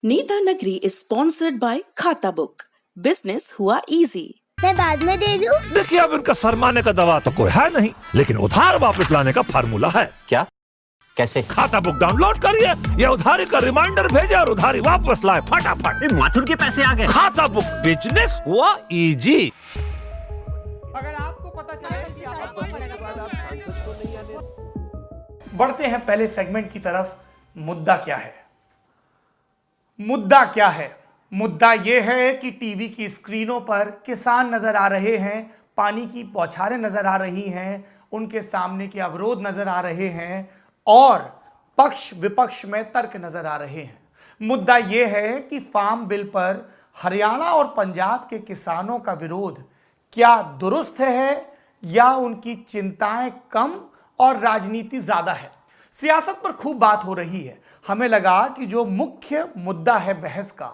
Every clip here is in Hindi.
नीता नगरी इज स्पॉन्सर्ड बाय खाता बुक। बिजनेस हुआ इजी। मैं बाद में दे दूं? देखिए, अब इनका शर्माने का दवा तो कोई है नहीं, लेकिन उधार वापस लाने का फार्मूला है। क्या? कैसे? खाता बुक डाउनलोड करिए, ये उधारी का रिमाइंडर भेजे और उधारी वापस लाए फटाफट। माथुर के पैसे आ गए। खाता बुक, बिजनेस हुआ इजी। अगर आपको पता चले कि आप सांसद को नहीं आने। बढ़ते हैं पहले सेगमेंट की तरफ। मुद्दा क्या है? मुद्दा क्या है? मुद्दा यह है कि टीवी की स्क्रीनों पर किसान नजर आ रहे हैं, पानी की बौछारें नजर आ रही हैं, उनके सामने के अवरोध नजर आ रहे हैं और पक्ष विपक्ष में तर्क नजर आ रहे हैं। मुद्दा यह है कि फार्म बिल पर हरियाणा और पंजाब के किसानों का विरोध क्या दुरुस्त है या उनकी चिंताएं कम और राजनीति ज्यादा है। सियासत पर खूब बात हो रही है। हमें लगा कि जो मुख्य मुद्दा है बहस का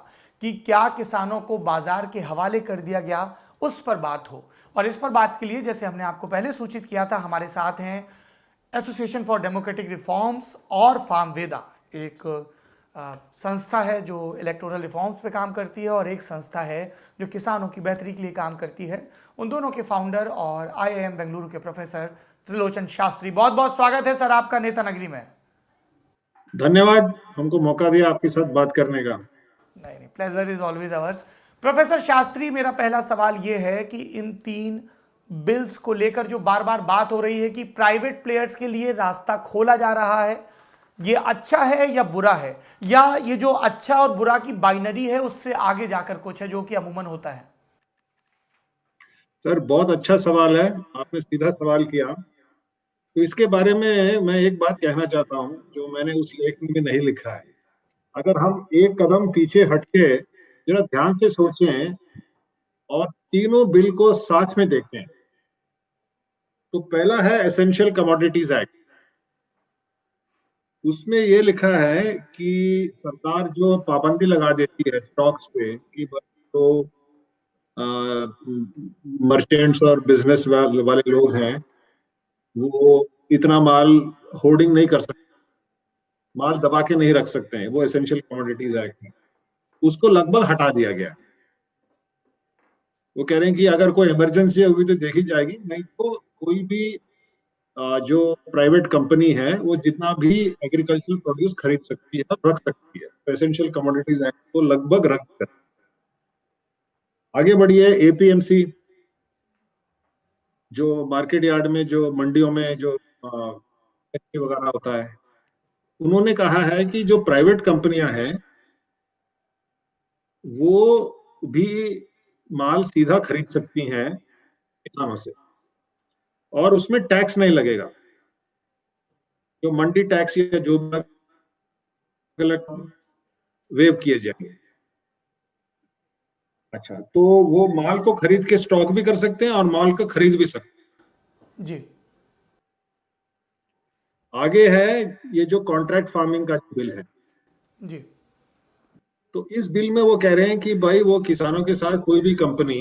कि क्या किसानों को बाजार के हवाले कर दिया गया, उस पर बात हो। और इस पर बात के लिए, जैसे हमने आपको पहले सूचित किया था, हमारे साथ हैं एसोसिएशन फॉर डेमोक्रेटिक रिफॉर्म्स और फार्मवेदा, एक संस्था है जो इलेक्टोरल रिफॉर्म्स पे काम करती है और एक संस्था है जो किसानों की बेहतरी के लिए काम करती है। उन दोनों के फाउंडर और IIM बेंगलुरु के प्रोफेसर त्रिलोचन शास्त्री, बहुत बहुत स्वागत है सर आपका नेता नगरी में। धन्यवाद, हमको मौका दिया आपके साथ बात करने का। नहीं, pleasure is always ours. Professor Shastri, मेरा पहला सवाल यह है कि इन 3 बिल्स को लेकर जो बार बार बात हो रही है कि प्राइवेट प्लेयर्स के लिए रास्ता खोला जा रहा है, ये अच्छा है या बुरा है, या ये जो अच्छा और बुरा की बाइनरी है उससे आगे जाकर कुछ है जो कि अमूमन होता है? सर, बहुत अच्छा सवाल है, आपने सीधा सवाल किया। तो इसके बारे में मैं एक बात कहना चाहता हूं जो मैंने उस लेख में नहीं लिखा है। अगर हम एक कदम पीछे हटके जरा ध्यान से सोचें और तीनों बिल को साथ में देखें, तो पहला है एसेंशियल कमोडिटीज एक्ट। उसमें ये लिखा है कि सरकार जो पाबंदी लगा देती है स्टॉक्स पे कि तो मर्चेंट्स और बिजनेस वाले लोग हैं वो इतना माल होर्डिंग नहीं कर सकते, माल दबा के नहीं रख सकते हैं, वो एसेंशियल कमोडिटीज एक्ट है, उसको लगभग हटा दिया गया। वो कह रहे हैं कि अगर कोई इमरजेंसी होगी तो देखी जाएगी, नहीं तो कोई भी जो प्राइवेट कंपनी है वो जितना भी एग्रीकल्चरल प्रोड्यूस खरीद सकती है, रख सकती है। तो एसेंशियल कमोडिटीज एक्ट को लगभग रख कर आगे बढ़िए। APMC जो मार्केट यार्ड में, जो मंडियों में जो वगैरह होता है, उन्होंने कहा है कि जो प्राइवेट कंपनियां हैं वो भी माल सीधा खरीद सकती हैं किसानों से और उसमें टैक्स नहीं लगेगा। जो मंडी टैक्स या जो वेव किए जाएंगे। अच्छा, तो वो माल को खरीद के स्टॉक भी कर सकते हैं और माल को खरीद भी सकते हैं जी। आगे है ये जो कॉन्ट्रैक्ट फार्मिंग का बिल है जी। तो इस बिल में वो कह रहे हैं कि भाई वो किसानों के साथ कोई भी कंपनी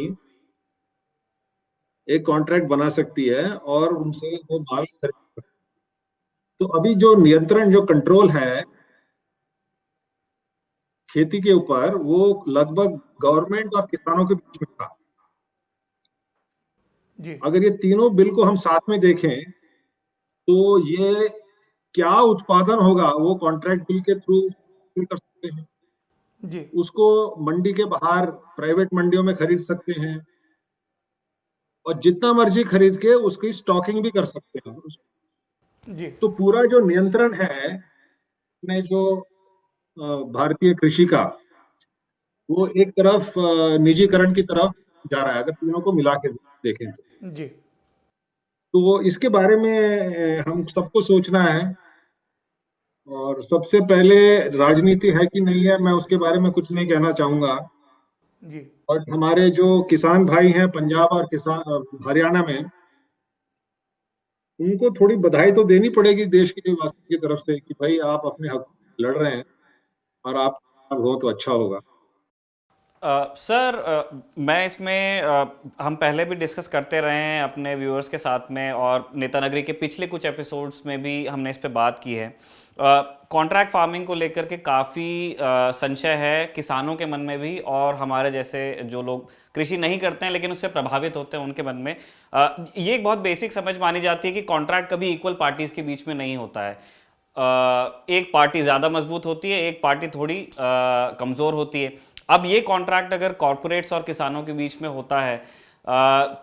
एक कॉन्ट्रैक्ट बना सकती है और उनसे वो माल खरीद सकती है। तो अभी जो नियंत्रण, जो कंट्रोल है खेती के ऊपर, वो लगभग गवर्नमेंट और किसानों के बीच में था। जी। अगर ये तीनों बिल को हम साथ में देखें तो ये क्या उत्पादन होगा वो कॉन्ट्रैक्ट बिल के थ्रू कर सकते हैं जी। उसको मंडी के बाहर प्राइवेट मंडियों में खरीद सकते हैं और जितना मर्जी खरीद के उसकी स्टॉकिंग भी कर सकते हैं जी। तो पूरा जो नियंत्रण है ने जो भारतीय कृषि का, वो एक तरफ निजीकरण की तरफ जा रहा है अगर तीनों को मिला के देखें जी। तो इसके बारे में हम सबको सोचना है। और सबसे पहले राजनीति है कि नहीं है, मैं उसके बारे में कुछ नहीं कहना चाहूंगा जी। और हमारे जो किसान भाई हैं पंजाब और किसान हरियाणा में, उनको थोड़ी बधाई तो देनी पड़ेगी देश के वासियों की तरफ से कि भाई आप अपने हक लड़ रहे हैं और आप हो तो अच्छा होगा। सर, मैं इसमें हम पहले भी डिस्कस करते रहे हैं अपने व्यूअर्स के साथ में और नेता नगरी के पिछले कुछ एपिसोड्स में भी हमने इस पे बात की है कॉन्ट्रैक्ट फार्मिंग को लेकर के काफ़ी संशय है किसानों के मन में भी, और हमारे जैसे जो लोग कृषि नहीं करते हैं लेकिन उससे प्रभावित होते हैं उनके मन में। ये एक बहुत बेसिक समझ मानी जाती है कि कॉन्ट्रैक्ट कभी इक्वल पार्टीज के बीच में नहीं होता है। एक पार्टी ज़्यादा मजबूत होती है, एक पार्टी थोड़ी कमज़ोर होती है। अब ये कॉन्ट्रैक्ट अगर कॉरपोरेट्स और किसानों के बीच में होता है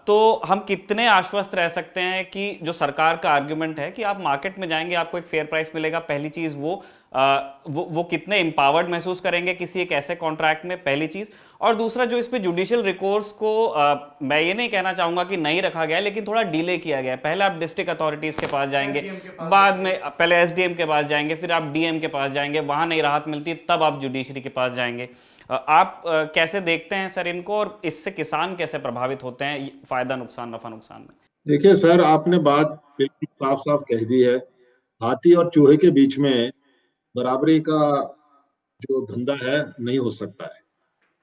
तो हम कितने आश्वस्त रह सकते हैं कि जो सरकार का आर्गुमेंट है कि आप मार्केट में जाएंगे आपको एक फेयर प्राइस मिलेगा, पहली चीज वो कितने एम्पावर्ड महसूस करेंगे किसी एक ऐसे कॉन्ट्रैक्ट में, पहली चीज। और दूसरा, जो इस पे जुडिशियल रिकोर्स को मैं ये नहीं कहना चाहूंगा कि नहीं रखा गया, लेकिन थोड़ा डिले किया गया है। पहले आप डिस्ट्रिक्ट अथॉरिटीज के पास जाएंगे, बाद में पहले एसडीएम के पास जाएंगे, फिर आप डीएम के पास जाएंगे, वहां नहीं राहत मिलती तब आप जुडिशरी के पास जाएंगे। आप कैसे देखते हैं सर इनको, और इससे किसान कैसे प्रभावित होते हैं, फायदा नुकसान नफा नुकसान में? देखिए सर, आपने बात बिल्कुल साफ साफ कह दी है। हाथी और चूहे के बीच में बराबरी का जो धंधा है नहीं हो सकता है।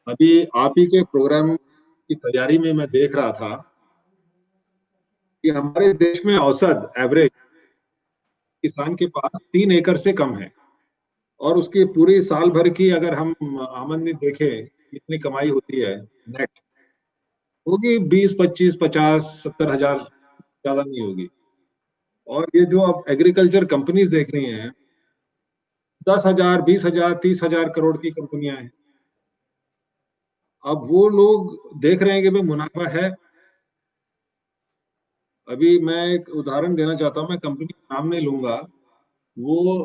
अभी आप ही के प्रोग्राम की तैयारी में मैं देख रहा था कि हमारे देश में औसत एवरेज किसान के पास 3 एकड़ से कम है, और उसकी पूरी साल भर की अगर हम आमदनी देखें कितनी कमाई होती है नेट, होगी 20, 25, 50, 70 हजार, ज्यादा नहीं होगी। और ये जो अब एग्रीकल्चर कंपनीज देख रही हैं, 10,000, 20,000, 30,000 करोड़ की कंपनियां हैं। अब वो लोग देख रहे हैं कि भाई मुनाफा है। अभी मैं एक उदाहरण देना चाहता हूँ, मैं कंपनी का नाम नहीं लूंगा। वो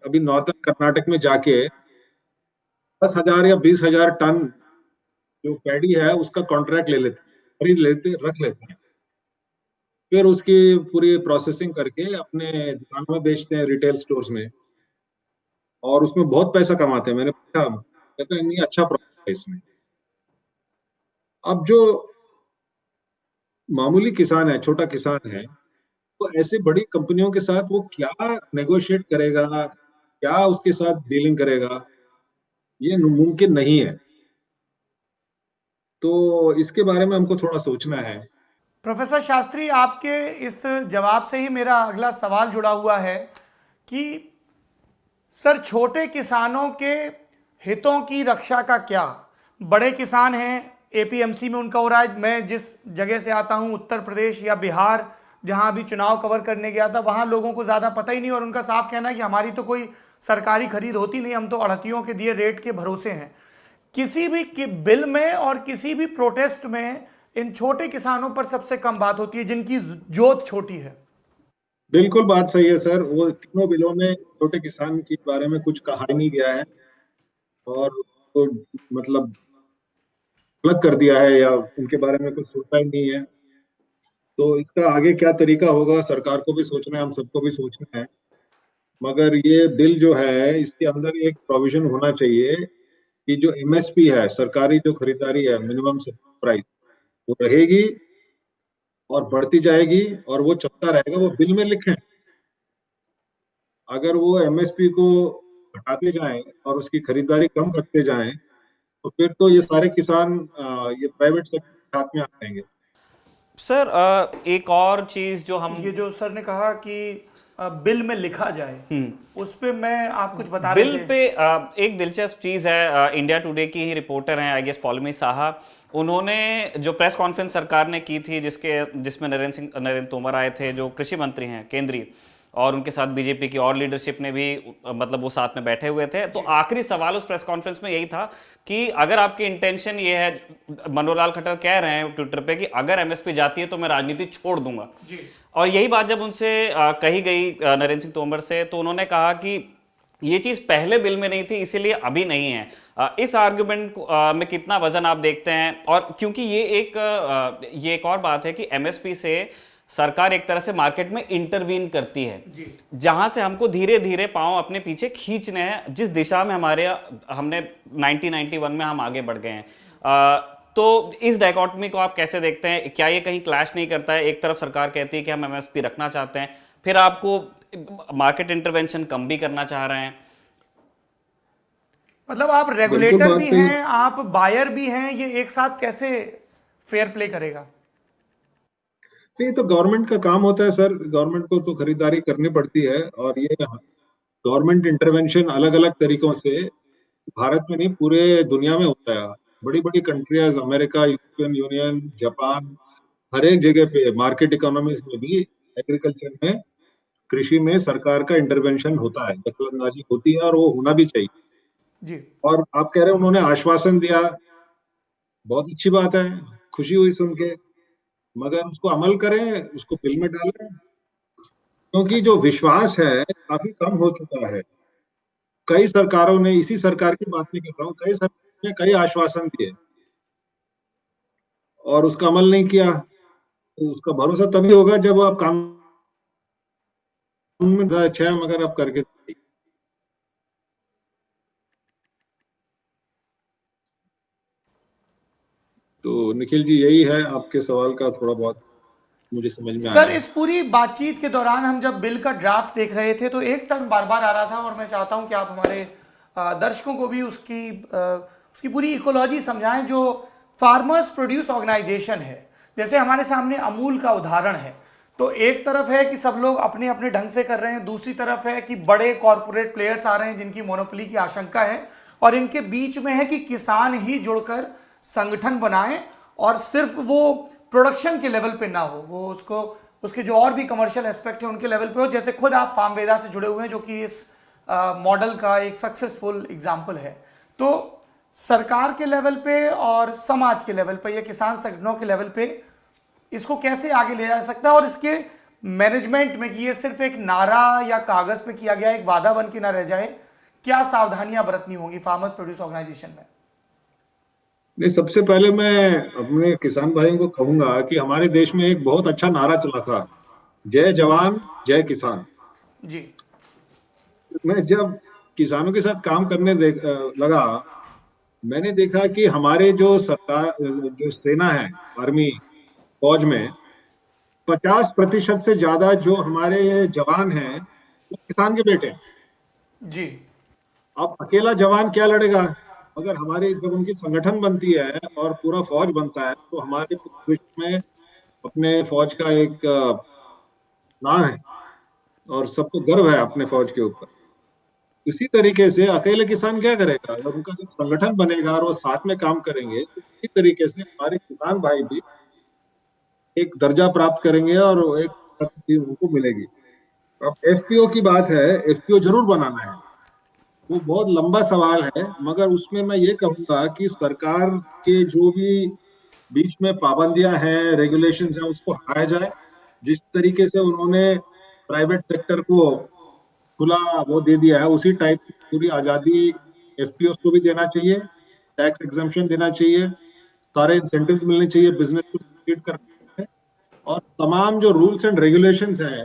अभी नॉर्दर्न कर्नाटक में जाके 10,000 या 20,000 टन जो पैडी है उसका कॉन्ट्रैक्ट ले लेते हैं, खरीद लेते, रख लेते हैं, फिर उसकी पूरी प्रोसेसिंग करके अपने दुकानों में बेचते हैं, रिटेल स्टोर्स में, और उसमें बहुत पैसा कमाते हैं। मैंने पूछा, कहते हैं नहीं, अच्छा प्रॉफिट है इसमें। अब जो मामूली किसान है, छोटा किसान है, तो ऐसे बड़ी कंपनियों के साथ वो क्या नेगोशिएट करेगा, क्या उसके साथ डीलिंग करेगा, ये मुमकिन नहीं है। तो इसके बारे में हमको थोड़ा सोचना है। प्रोफेसर शास्त्री, आपके इस जवाब से ही मेरा अगला सवाल जुड़ा हुआ है कि सर, छोटे किसानों के हितों की रक्षा का क्या? बड़े किसान हैं, एपीएमसी में उनका हो रहा है। मैं जिस जगह से आता हूं, उत्तर प्रदेश या बिहार, जहां अभी चुनाव कवर करने गया था, वहां लोगों को ज़्यादा पता ही नहीं, और उनका साफ कहना है कि हमारी तो कोई सरकारी खरीद होती नहीं, हम तो अड़तियों के दिए रेट के भरोसे हैं। किसी भी बिल में और किसी भी प्रोटेस्ट में इन छोटे किसानों पर सबसे कम बात होती है, जिनकी जोत छोटी है। बिल्कुल बात सही है सर। वो तीनों बिलों में छोटे किसान के बारे में कुछ कहा ही नहीं गया है, और तो मतलब अलग कर दिया है, या उनके बारे में कुछ सोचा ही नहीं है। तो इसका आगे क्या तरीका होगा, सरकार को भी सोचना है, हम सबको भी सोचना है। मगर ये बिल जो है, इसके अंदर एक प्रोविजन होना चाहिए कि जो एमएसपी है, सरकारी जो खरीदारी है, मिनिमम सपोर्ट प्राइस, वो रहेगी और बढ़ती जाएगी, और वो चलता रहेगा। वो बिल में लिखें। अगर वो एमएसपी को घटाते जाएं और उसकी खरीदारी कम करते जाएं, तो फिर तो ये सारे किसान ये प्राइवेट सेक्टर के हाथ में आ जाएंगे। सर एक और चीज जो हम, ये जो सर ने कहा कि बिल में लिखा जाए, उस पे मैं आप कुछ बता रहे थे। बिल पे एक दिलचस्प चीज है, इंडिया टुडे की ही रिपोर्टर हैं, आई गेस पॉलमी साहा, उन्होंने जो प्रेस कॉन्फ्रेंस सरकार ने की थी, जिसमें नरेंद्र तोमर आए थे, जो कृषि मंत्री हैं केंद्रीय, और उनके साथ बीजेपी की और लीडरशिप ने भी, मतलब वो साथ में बैठे हुए थे। तो आखिरी सवाल उस प्रेस कॉन्फ्रेंस में यही था कि अगर आपकी इंटेंशन ये है, मनोहर लाल खट्टर कह रहे हैं ट्विटर पे कि अगर एमएसपी जाती है तो मैं राजनीति छोड़ दूंगा, और यही बात जब उनसे कही गई नरेंद्र सिंह तोमर से, तो उन्होंने कहा कि ये चीज पहले बिल में नहीं थी, इसीलिए अभी नहीं है। इस आर्गुमेंट में कितना वजन आप देखते हैं? और क्योंकि ये एक और बात है कि एमएसपी से सरकार एक तरह से मार्केट में इंटरवीन करती है, जहां से हमको धीरे धीरे पांव अपने पीछे खींचने हैं, जिस दिशा में हमने 1991 में हम आगे बढ़ गए हैं। तो इस डायकोटमी को आप कैसे देखते हैं? क्या ये कहीं क्लैश नहीं करता है? एक तरफ सरकार कहती है कि हम एमएसपी रखना चाहते हैं, फिर आपको मार्केट इंटरवेंशन कम भी करना चाह रहे हैं। मतलब आप रेगुलेटर भी हैं, आप बायर भी हैं, ये एक साथ कैसे फेयर प्ले करेगा? नहीं, तो गवर्नमेंट का काम होता है सर। गवर्नमेंट को तो खरीदारी करनी पड़ती है, और ये गवर्नमेंट इंटरवेंशन अलग अलग तरीकों से भारत में नहीं पूरे दुनिया में होता है। बड़ी बड़ी countries, America, European Union, Japan, हर एक जगह पे मार्केट इकोनॉमीज में भी एग्रीकल्चर में, कृषि में सरकार का इंटरवेंशन होता है, दखलंदाजी होती है और वो होना भी चाहिए जी। और आप कह रहे हैं उन्होंने आश्वासन दिया, बहुत अच्छी बात है, खुशी हुई सुन के, मगर उसको अमल करें, उसको बिल में डालें, क्योंकि जो विश्वास है काफी कम हो चुका है। कई सरकारों ने, इसी सरकार की बात नहीं कर रहा हूँ, कई सरकारों ने कई आश्वासन दिए और उसका अमल नहीं किया, तो उसका भरोसा तभी होगा जब आप काम में अच्छा है मगर आप करके दिखाइए। तो निखिल जी, यही है आपके सवाल का थोड़ा बहुत मुझे समझ में सर, आया। इस पूरी बातचीत के दौरान हम जब बिल का ड्राफ्ट देख रहे थे तो एक टर्म बार बार आ रहा था और मैं चाहता हूं कि आप हमारे दर्शकों को भी उसकी पूरी इकोलॉजी समझाएं, जो फार्मर्स प्रोड्यूस ऑर्गेनाइजेशन है। जैसे हमारे सामने अमूल का उदाहरण है, तो एक तरफ है कि सब लोग अपने अपने ढंग से कर रहे हैं, दूसरी तरफ है कि बड़े कॉरपोरेट प्लेयर्स आ रहे हैं जिनकी मोनोपोली की आशंका है, और इनके बीच में है कि किसान ही जुड़कर संगठन बनाएं और सिर्फ वो प्रोडक्शन के लेवल पे ना हो, वो उसके जो और भी कमर्शियल एस्पेक्ट है उनके लेवल पे हो। जैसे खुद आप फार्मवेदा से जुड़े हुए हैं, जो कि इस मॉडल का एक सक्सेसफुल एग्जाम्पल है। तो सरकार के लेवल पे और समाज के लेवल पे या किसान संगठनों के लेवल पे इसको कैसे आगे ले जा सकता है, और इसके मैनेजमेंट में कि ये सिर्फ एक नारा या कागज पे किया गया एक वादा बन के ना रह जाए, क्या सावधानियां बरतनी होंगी फार्मर्स प्रोड्यूस ऑर्गेनाइजेशन में? नहीं, सबसे पहले मैं अपने किसान भाइयों को कहूंगा कि हमारे देश में एक बहुत अच्छा नारा चला था, जय जवान जय किसान। जी। मैं जब किसानों के साथ काम करने लगा, मैंने देखा कि हमारे जो सरकार, जो सेना है, आर्मी, फौज में 50% से ज्यादा जो हमारे जवान हैं वो किसान के बेटे हैं। जी। अब अकेला जवान क्या लड़ेगा, अगर हमारी जब उनकी संगठन बनती है और पूरा फौज बनता है तो हमारे विश्व में अपने फौज का एक नाम है और सबको गर्व है अपने फौज के ऊपर। इसी तरीके से अकेले किसान क्या करेगा, जब उनका जब संगठन बनेगा और वो साथ में काम करेंगे तो इसी तरीके से हमारे किसान भाई भी एक दर्जा प्राप्त करेंगे और एक शक्ति उनको मिलेगी। अब एफपीओ की बात है, एफपीओ जरूर बनाना है, वो बहुत लंबा सवाल है, मगर उसमें मैं ये कहूंगा कि सरकार के जो भी बीच में पाबंदियां हैं, रेगुलेशंस हैं, उसको हटाया जाए। जिस तरीके से उन्होंने प्राइवेट सेक्टर को खुला वो दे दिया है, उसी टाइप की पूरी आजादी एफपीओ को भी देना चाहिए, टैक्स एग्जम्पशन देना चाहिए, सारे इंसेंटिव्स मिलने चाहिए बिजनेस को सपोर्ट करने में, और तमाम जो रूल्स एंड रेगुलेशंस हैं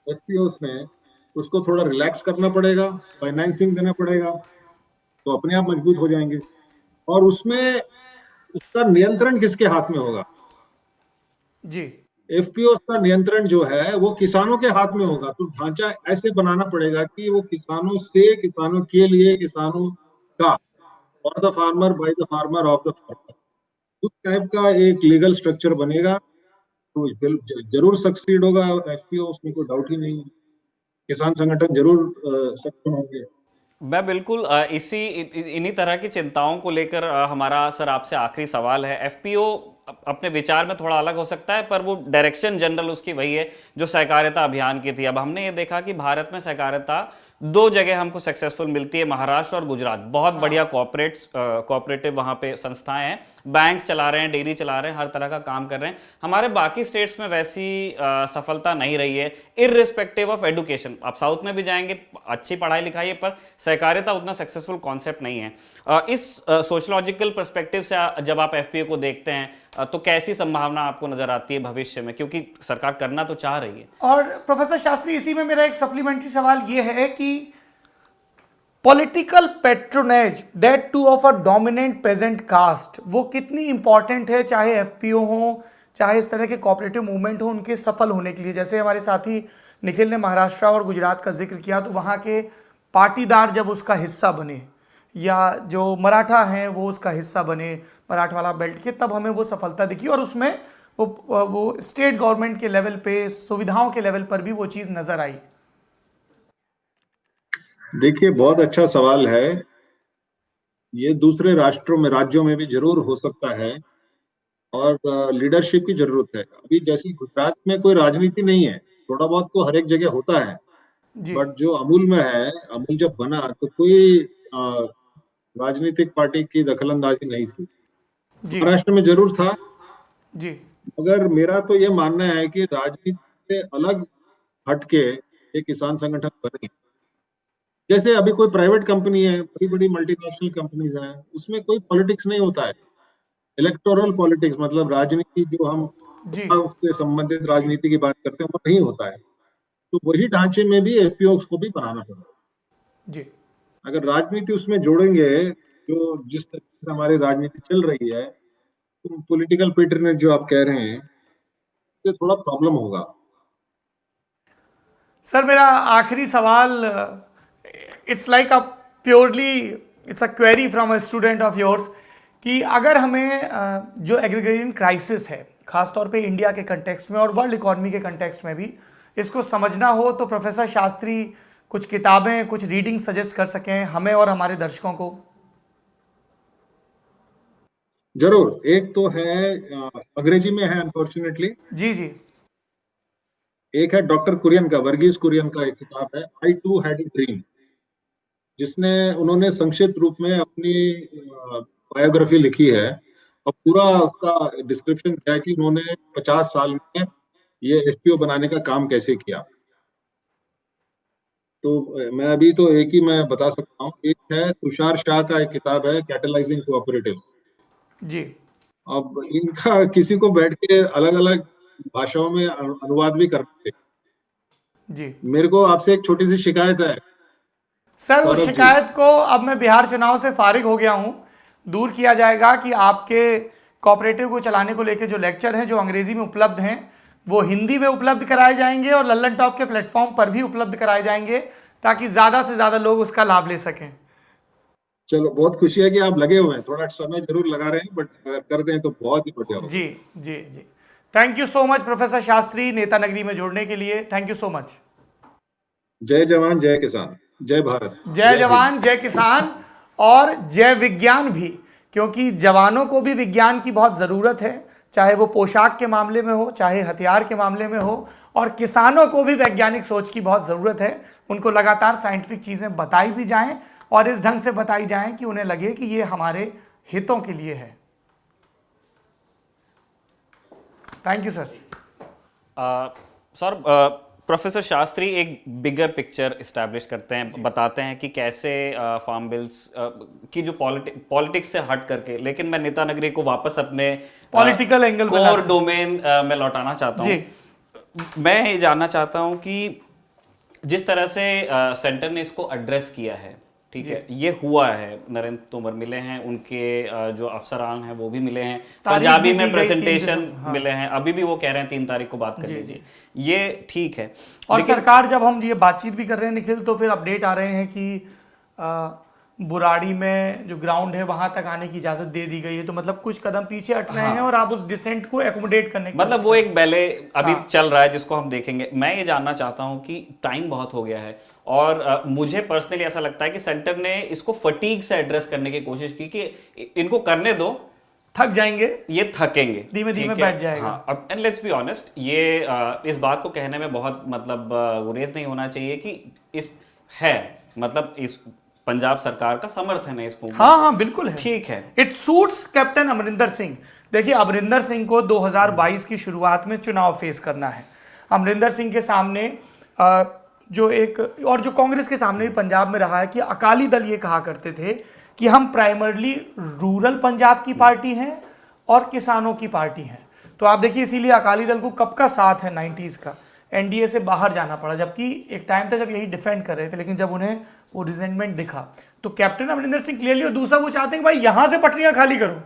एफपीओ में उसको थोड़ा रिलैक्स करना पड़ेगा, फाइनेंसिंग देना पड़ेगा, तो अपने आप मजबूत हो जाएंगे। और उसमें उसका नियंत्रण किसके हाथ में होगा? जी। एफपीओ का नियंत्रण जो है वो किसानों के हाथ में होगा। तो ढांचा ऐसे बनाना पड़ेगा कि वो किसानों से, किसानों के लिए, किसानों का, for the farmer, by the farmer, of the farmer, उस टाइप का एक लीगल स्ट्रक्चर बनेगा तो जरूर सक्सीड होगा एफपीओ, उसमें कोई डाउट ही नहीं है। किसान संगठन जरूर सक्षम होंगे। मैं बिल्कुल इन्हीं तरह की चिंताओं को लेकर हमारा सर आपसे आखिरी सवाल है। एफपीओ अपने विचार में थोड़ा अलग हो सकता है, पर वो डायरेक्शन जनरल उसकी वही है जो सहकारिता अभियान की थी। अब हमने ये देखा कि भारत में सहकारिता दो जगह हमको सक्सेसफुल मिलती है, महाराष्ट्र और गुजरात। बहुत बढ़िया कोऑपरेटिव वहां पे संस्थाएं हैं, बैंक्स चला रहे हैं, डेयरी चला रहे हैं, हर तरह का काम कर रहे हैं। हमारे बाकी स्टेट्स में वैसी सफलता नहीं रही है, इररिस्पेक्टिव ऑफ एडुकेशन। आप साउथ में भी जाएंगे, अच्छी पढ़ाई लिखाई है, पर सहकारिता उतना सक्सेसफुल कॉन्सेप्ट नहीं है। इस सोशलॉजिकल पर्सपेक्टिव से जब आप एफपीओ को देखते हैं तो कैसी संभावना आपको नजर आती है भविष्य में, क्योंकि सरकार करना तो चाह रही है। और प्रोफेसर शास्त्री, इसी में मेरा एक सप्लीमेंट्री सवाल यह है कि political patronage, that too of a dominant peasant caste, वो कितनी इंपॉर्टेंट है, चाहे एफपीओ हो, चाहे इस तरह के कोऑपरेटिव मूवमेंट हो, उनके सफल होने के लिए? जैसे हमारे साथी निखिल ने महाराष्ट्र और गुजरात का जिक्र किया, तो वहाँ के पाटीदार जब उसका हिस्सा बने, या जो मराठा हैं वो उसका हिस्सा बने, मराठवाड़ा बेल्ट के, तब हमें वो सफलता दिखी, और उसमें वो स्टेट गवर्नमेंट के लेवल पे, सुविधाओं के लेवल पर भी वो चीज़ नज़र आई। देखिए, बहुत अच्छा सवाल है। ये दूसरे राष्ट्रों में, राज्यों में भी जरूर हो सकता है, और लीडरशिप की जरूरत है। अभी जैसे गुजरात में कोई राजनीति नहीं है, थोड़ा बहुत तो हर एक जगह होता है, जी बट जो अमूल में है, अमूल जब बना तो कोई राजनीतिक पार्टी की दखलंदाजी नहीं थी। जी महाराष्ट्र में जरूर था, जी मगर मेरा तो ये मानना है कि राजनीति से अलग हटके एक किसान संगठन बने। जैसे अभी कोई प्राइवेट कंपनी है, बड़ी बड़ी मल्टीनेशनल कंपनीज हैं, उसमें कोई पॉलिटिक्स नहीं होता है। इलेक्टोरल पॉलिटिक्स मतलब राजनीति, जो हम जी चुनाव से संबंधित राजनीति की बात करते हैं, वो नहीं होता है। तो वही ढांचे में भी एफपीओ को भी बनाना पड़ेगा। जी अगर राजनीति उसमें जोड़ेंगे, जो जिस तरीके से हमारी राजनीति चल रही है, तो पॉलिटिकल पेटर्नेज जो आप कह रहे हैं, ये थोड़ा प्रॉब्लम होगा। सर, मेरा आखिरी सवाल, it's like a purely it's a query from a student of yours, कि अगर हमें जो एग्रीगेरियन क्राइसिस है खासतौर पे इंडिया के कंटेक्स्ट में और वर्ल्ड इकोनॉमी के कंटेक्स्ट में भी इसको समझना हो, तो प्रोफेसर शास्त्री कुछ किताबें, कुछ रीडिंग सजेस्ट कर सकें हमें और हमारे दर्शकों को? जरूर। एक तो है, अंग्रेजी में है अनफॉर्चुनेटली। जी जी एक है डॉक्टर कुरियन का, वर्गीज कुरियन का एक किताब है, आई टू हैड ए ड्रीम, जिसने उन्होंने संक्षिप्त रूप में अपनी बायोग्राफी लिखी है, और पूरा उसका डिस्क्रिप्शन किया है कि उन्होंने 50 साल में ये एफपीओ बनाने का काम कैसे किया। तो मैं अभी तो एक ही मैं बता सकता हूँ। एक है तुषार शाह का एक किताब है, कैटलाइजिंग कोऑपरेटिव्स। जी अब इनका किसी को बैठ के अलग अलग भाषाओं में अनुवाद भी करते। जी मेरे को आपसे एक छोटी सी शिकायत है सर, उस सौरभ जी। शिकायत को अब मैं बिहार चुनाव से फारिग हो गया हूं, दूर किया जाएगा कि आपके कोऑपरेटिव को चलाने को लेकर जो लेक्चर हैं, जो अंग्रेजी में उपलब्ध हैं, वो हिंदी में उपलब्ध कराए जाएंगे और लल्लन टॉप के प्लेटफॉर्म पर भी उपलब्ध कराए जाएंगे, ताकि ज्यादा से ज्यादा लोग उसका लाभ ले सकें। चलो, बहुत खुशी है कि आप लगे हुए हैं। थोड़ा समय जरूर लगा रहे हैं, बट अगर कर दें तो बहुत ही बढ़िया होगा। जी जी जी thank you so much professor Shastri, Neta Nagri में जुड़ने के लिए। Thank you so much. जय जवान, जय किसान, जय भारत, जय जवान, जय किसान और जय विज्ञान भी, क्योंकि जवानों को भी विज्ञान की बहुत ज़रूरत है, चाहे वो पोशाक के मामले में हो, चाहे हथियार के मामले में हो, और किसानों को भी वैज्ञानिक सोच की बहुत ज़रूरत है। उनको लगातार साइंटिफिक चीज़ें बताई भी जाएं और इस ढंग से बताई जाएं कि उन्हें लगे कि ये हमारे हितों के लिए है। Thank you sir. Sir, professor Shastri एक बिगर पिक्चर इस्टेब्लिश करते हैं, बताते हैं कि कैसे फार्म बिल्स की जो पॉलिटिक्स से हट करके, लेकिन मैं नेता नगरी को वापस अपने पॉलिटिकल एंगल कोर डोमेन में लौटाना चाहता हूँ। मैं ये जानना चाहता हूँ कि जिस तरह से सेंटर ने इसको एड्रेस किया है, ठीक है, ये हुआ है, नरेंद्र तोमर मिले हैं, उनके जो अफसरान हैं वो भी मिले हैं, पंजाबी में प्रेजेंटेशन मिले हैं, अभी भी वो कह रहे हैं 3 तारीख को बात कर लीजिए, ये ठीक है। और सरकार, जब हम ये बातचीत भी कर रहे हैं निखिल, तो फिर अपडेट आ रहे हैं कि बुराड़ी में जो ग्राउंड है वहां तक आने की इजाजत दे दी गई है, तो मतलब कुछ कदम पीछे हट रहे हैं और आप उस डिसेंट को एकोमोडेट करने की मतलब वो एक बैले अभी चल रहा है जिसको हम देखेंगे। मैं ये जानना चाहता हूं कि टाइम बहुत हो गया है, और मुझे पर्सनली ऐसा लगता है कि सेंटर ने इसको फटीग से एड्रेस करने की कोशिश की कि इनको करने दो, थक जाएंगे, ये थकेंगे, धीमे धीमे बैठ जाएगा। हाँ, एंड लेट्स बी ऑनेस्ट, ये इस बात को कहने में बहुत मतलब गुरेज नहीं होना चाहिए कि इस है, मतलब इस पंजाब सरकार का समर्थन है इस मूवमेंट। हाँ हाँ बिल्कुल है, ठीक है। It suits captain Amarinder Singh. देखिए, अमरिंदर सिंह को 2022 की शुरुआत में चुनाव फेस करना है। अमरिंदर सिंह के सामने जो एक, और जो कांग्रेस के सामने भी पंजाब में रहा है, कि अकाली दल ये कहा करते थे कि हम प्राइमरली रूरल पंजाब की पार्टी हैं और किसानों की पार्टी हैं। तो आप देखिए, इसीलिए अकाली दल को कब का साथ है 90s का, एनडीए से बाहर जाना पड़ा, जबकि एक टाइम था जब यही डिफेंड कर रहे थे, लेकिन जब उन्हें वो रिजेंटमेंट दिखा तो कैप्टन अमरिंदर सिंह क्लियरली, और दूसरा वो चाहते हैं कि भाई यहां से पटरियां खाली करो,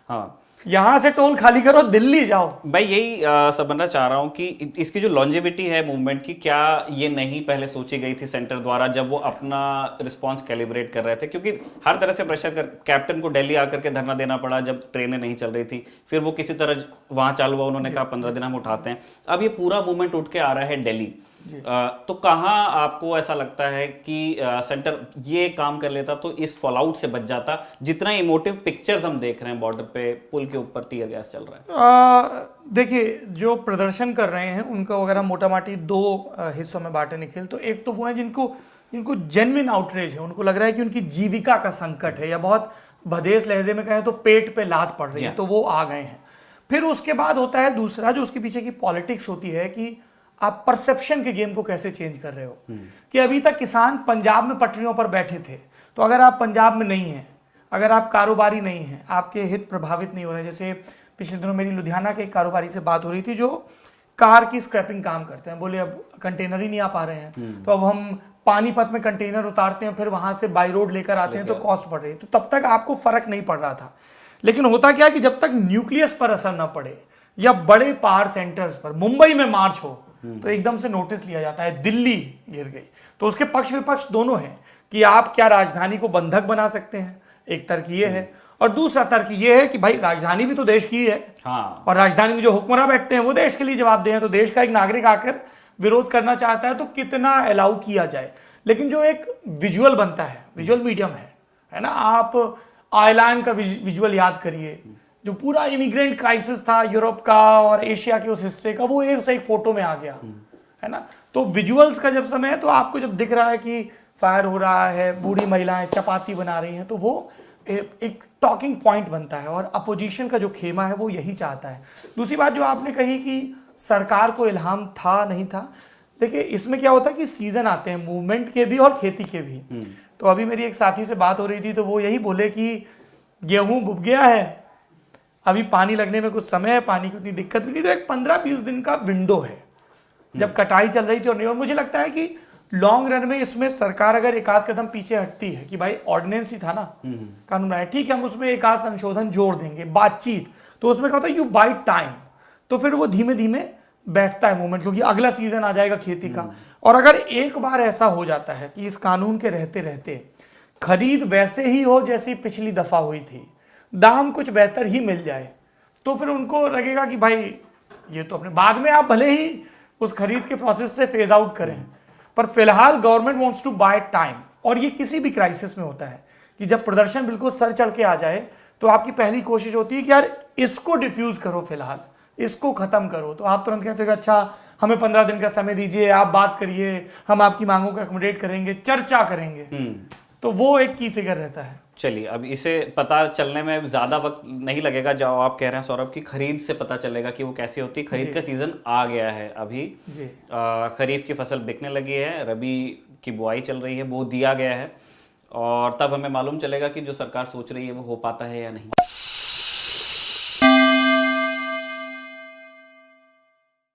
हाँ, यहां से टोल खाली करो, दिल्ली जाओ। मैं यही समझना चाह रहा हूं कि इसकी जो लॉन्जेविटी है मूवमेंट की, क्या ये नहीं पहले सोची गई थी सेंटर द्वारा जब वो अपना रिस्पांस कैलिब्रेट कर रहे थे? क्योंकि हर तरह से प्रेशर कर कैप्टन को दिल्ली आकर के धरना देना पड़ा जब ट्रेनें नहीं चल रही थी, फिर वो किसी तरह वहां चालू हुआ, उन्होंने कहा 15 दिन हम उठाते हैं। अब ये पूरा मूवमेंट उठ के आ रहा है दिल्ली। तो कहाँ आपको ऐसा लगता है कि सेंटर ये काम कर लेता तो इस फॉलआउट से बच जाता, जितना इमोटिव पिक्चर्स हम देख रहे हैं बॉर्डर पे, पुल के ऊपर टीयर गैस चल रहा है? देखिए, जो प्रदर्शन कर रहे हैं उनको अगर हम मोटा माटी दो हिस्सों में बांटे निखिल, तो एक तो वो है जिनको जेन्युइन आउटरीच है, उनको लग रहा है कि उनकी जीविका का संकट है, या बहुत भदेस लहजे में कहें तो पेट पे लात पड़ रही है, तो वो आ गए हैं। फिर उसके बाद होता है दूसरा, जो उसके पीछे की पॉलिटिक्स होती है कि आप परसेप्शन के गेम को कैसे चेंज कर रहे हो। कि अभी तक किसान पंजाब में पटरियों पर बैठे थे, तो अगर आप पंजाब में नहीं हैं, अगर आप कारोबारी नहीं हैं, आपके हित प्रभावित नहीं हो रहे, जैसे पिछले दिनों मेरी लुधियाना के एक कारोबारी से बात हो रही थी जो कार की स्क्रैपिंग काम करते हैं, बोले अब कंटेनर ही नहीं आ पा रहे हैं, तो अब हम पानीपत में कंटेनर उतारते हैं, फिर वहां से बाई रोड लेकर आते हैं, तो कॉस्ट बढ़ रही है। तो तब तक आपको फर्क नहीं पड़ रहा था, लेकिन होता क्या कि जब तक न्यूक्लियस पर असर ना पड़े या बड़े पावर सेंटर्स पर, मुंबई में मार्च हो तो एकदम से नोटिस लिया जाता है, दिल्ली गिर गई, तो उसके पक्ष विपक्ष दोनों हैं कि आप क्या राजधानी को बंधक बना सकते हैं, एक तर्क ये है, और दूसरा तर्क ये है कि भाई राजधानी भी तो देश की है, और राजधानी में जो हुक्मरान बैठते हैं वो देश के लिए जवाबदेह हैं, तो देश का एक नागरिक आकर विरोध करना चाहता है तो कितना अलाउ किया जाए। लेकिन जो एक विजुअल बनता है, विजुअल मीडियम है ना, आप आयरलैंड का विजुअल याद करिए, जो पूरा इमिग्रेंट क्राइसिस था यूरोप का और एशिया के उस हिस्से का, वो एक से एक फोटो में आ गया, है ना। तो विजुअल्स का जब समय है, तो आपको जब दिख रहा है कि फायर हो रहा है, बूढ़ी महिलाएं चपाती बना रही हैं, तो वो एक टॉकिंग पॉइंट बनता है, और अपोजिशन का जो खेमा है वो यही चाहता है। दूसरी बात जो आपने कही कि सरकार को इल्हाम था नहीं था, देखिए इसमें क्या होता है कि सीजन आते हैं मूवमेंट के भी और खेती के भी। तो अभी मेरी एक साथी से बात हो रही थी, तो वो यही बोले कि गेहूं बुक गया है, अभी पानी लगने में कुछ समय है, पानी की उतनी दिक्कत भी नहीं, तो एक 15-20 दिन का विंडो है जब कटाई चल रही थी और नहीं। और मुझे लगता है कि लॉन्ग रन में इसमें सरकार अगर एक आध कदम पीछे हटती है कि भाई ऑर्डिनेंस ही था ना, कानून है, ठीक है, हम उसमें एक आध संशोधन जोड़ देंगे, बातचीत, तो उसमें क्या होता है, यू बाई टाइम, तो फिर वो धीमे धीमे बैठता है मूवमेंट, क्योंकि अगला सीजन आ जाएगा खेती का। और अगर एक बार ऐसा हो जाता है कि इस कानून के रहते रहते खरीद वैसे ही हो जैसी पिछली दफा हुई थी, दाम कुछ बेहतर ही मिल जाए, तो फिर उनको लगेगा कि भाई ये तो अपने, बाद में आप भले ही उस खरीद के प्रोसेस से फेज आउट करें, पर फिलहाल government wants to buy time. और ये किसी भी क्राइसिस में होता है कि जब प्रदर्शन बिल्कुल सर चढ़ के आ जाए, तो आपकी पहली कोशिश होती है कि यार इसको डिफ्यूज करो, फिलहाल इसको खत्म करो, तो आप तुरंत कहते हो कि अच्छा हमें 15 दिन का समय दीजिए, आप बात करिए, हम आपकी मांगों को अकोमोडेट करेंगे, चर्चा करेंगे। तो वो एक की फिगर रहता है। चलिए, अब इसे पता चलने में ज्यादा वक्त नहीं लगेगा, जो आप कह रहे हैं सौरभ की खरीद से पता चलेगा कि वो कैसी होती है। खरीद का सीजन आ गया है अभी, खरीफ की फसल बिकने लगी है, रबी की बुआई चल रही है, बो दिया गया है, और तब हमें मालूम चलेगा कि जो सरकार सोच रही है वो हो पाता है या नहीं।